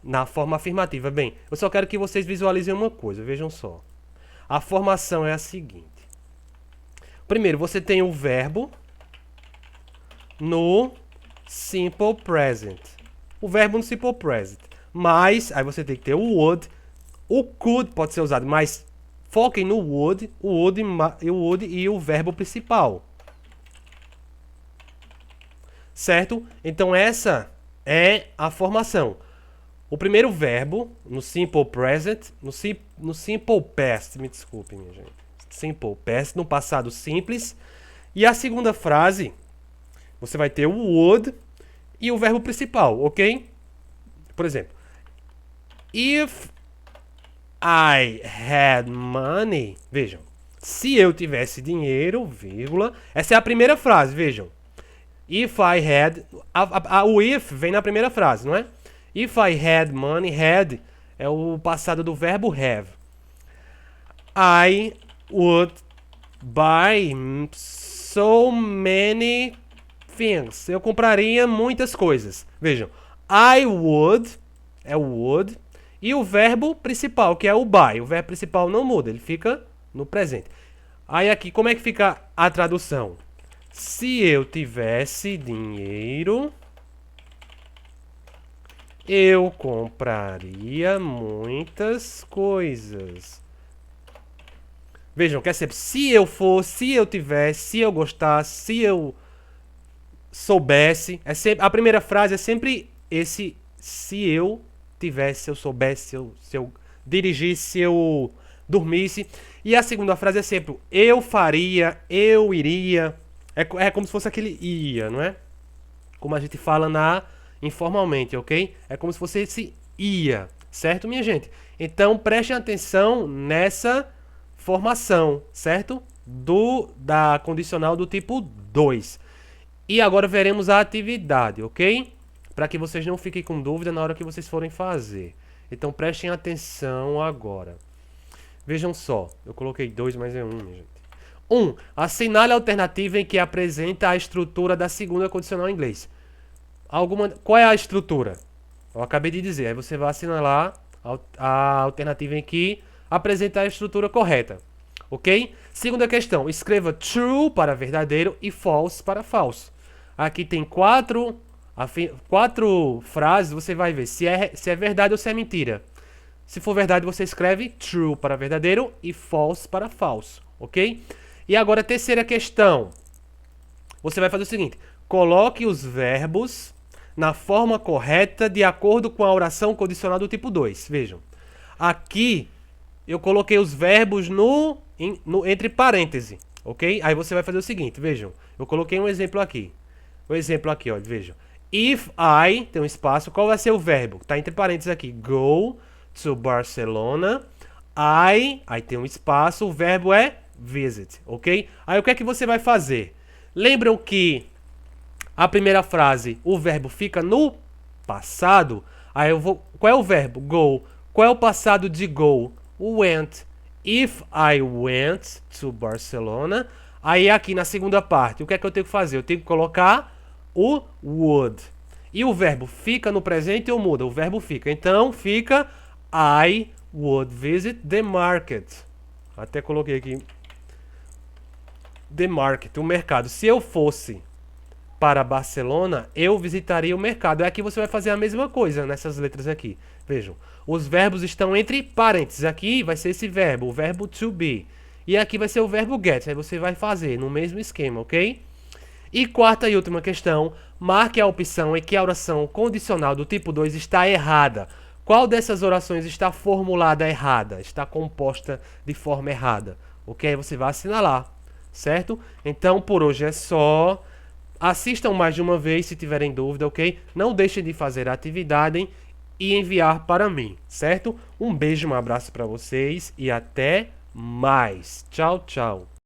na forma afirmativa. Bem, eu só quero que vocês visualizem uma coisa, vejam só. A formação é a seguinte. Primeiro, você tem o verbo no simple present. O verbo no simple present. Mas, aí você tem que ter o would. O could pode ser usado, mas foquem no would, e o verbo principal. Certo? Então essa é a formação. O primeiro verbo, no simple present, no simple past, me desculpe, minha gente. Simple past, no passado simples. E a segunda frase, você vai ter o would e o verbo principal, ok? Por exemplo, if I had money, vejam, se eu tivesse dinheiro, vírgula, essa é a primeira frase, vejam. If I had, o if vem na primeira frase, não é? If I had money, had é o passado do verbo have. I would buy so many things. Eu compraria muitas coisas. Vejam, I would é o would e o verbo principal, que é o buy. O verbo principal não muda, ele fica no presente. Aí aqui, como é que fica a tradução? Se eu tivesse dinheiro, eu compraria muitas coisas. Vejam, quer sempre, se eu fosse, se eu tivesse, se eu gostasse, se eu soubesse. É sempre, a primeira frase é sempre esse se eu tivesse, se eu soubesse, se eu dirigisse, se eu dormisse. E a segunda frase é sempre eu faria, eu iria. É como se fosse aquele ia, não é? Como a gente fala informalmente, ok? É como se fosse esse ia, certo, minha gente? Então prestem atenção nessa formação, certo? Da condicional do tipo 2. E agora veremos a atividade, ok? Para que vocês não fiquem com dúvida na hora que vocês forem fazer. Então prestem atenção agora. Vejam só, eu coloquei 2, mas é 1, minha gente. 1. Assinale a alternativa em que apresenta a estrutura da segunda condicional em inglês. Qual é a estrutura? Eu acabei de dizer. Aí você vai assinalar a alternativa em que apresenta a estrutura correta. Ok? Segunda questão. Escreva true para verdadeiro e false para falso. Aqui tem quatro frases. Você vai ver se é verdade ou se é mentira. Se for verdade, você escreve true para verdadeiro e false para falso. Ok? E agora a terceira questão. Você vai fazer o seguinte. Coloque os verbos na forma correta de acordo com a oração condicional do tipo 2. Vejam. Aqui eu coloquei os verbos entre parênteses. Ok? Aí você vai fazer o seguinte. Vejam. Eu coloquei um exemplo aqui. O exemplo aqui, ó. Vejam. If I, tem um espaço. Qual vai ser o verbo? Está entre parênteses aqui. Go to Barcelona. Aí tem um espaço. O verbo é visit, ok? Aí o que é que você vai fazer? Lembram que a primeira frase, o verbo fica no passado? Aí qual é o verbo? Go. Qual é o passado de go? Went. If I went to Barcelona. Aí aqui na segunda parte, o que é que eu tenho que fazer? Eu tenho que colocar o would. E o verbo fica no presente ou muda? O verbo fica. Então fica I would visit the market. Até coloquei aqui the market, o mercado. Se eu fosse para Barcelona, eu visitaria o mercado. Aqui você vai fazer a mesma coisa nessas letras aqui. Vejam, os verbos estão entre parênteses. Aqui vai ser esse verbo, o verbo to be. E aqui vai ser o verbo get. Aí você vai fazer no mesmo esquema, ok? E quarta e última questão, marque a opção em que a oração condicional do tipo 2 está errada. Qual dessas orações está formulada errada? Está composta de forma errada? Ok? Aí você vai assinalar. Certo? Então, por hoje é só. Assistam mais de uma vez se tiverem dúvida, ok? Não deixem de fazer a atividade e enviar para mim, certo? Um beijo, um abraço para vocês e até mais. Tchau, tchau.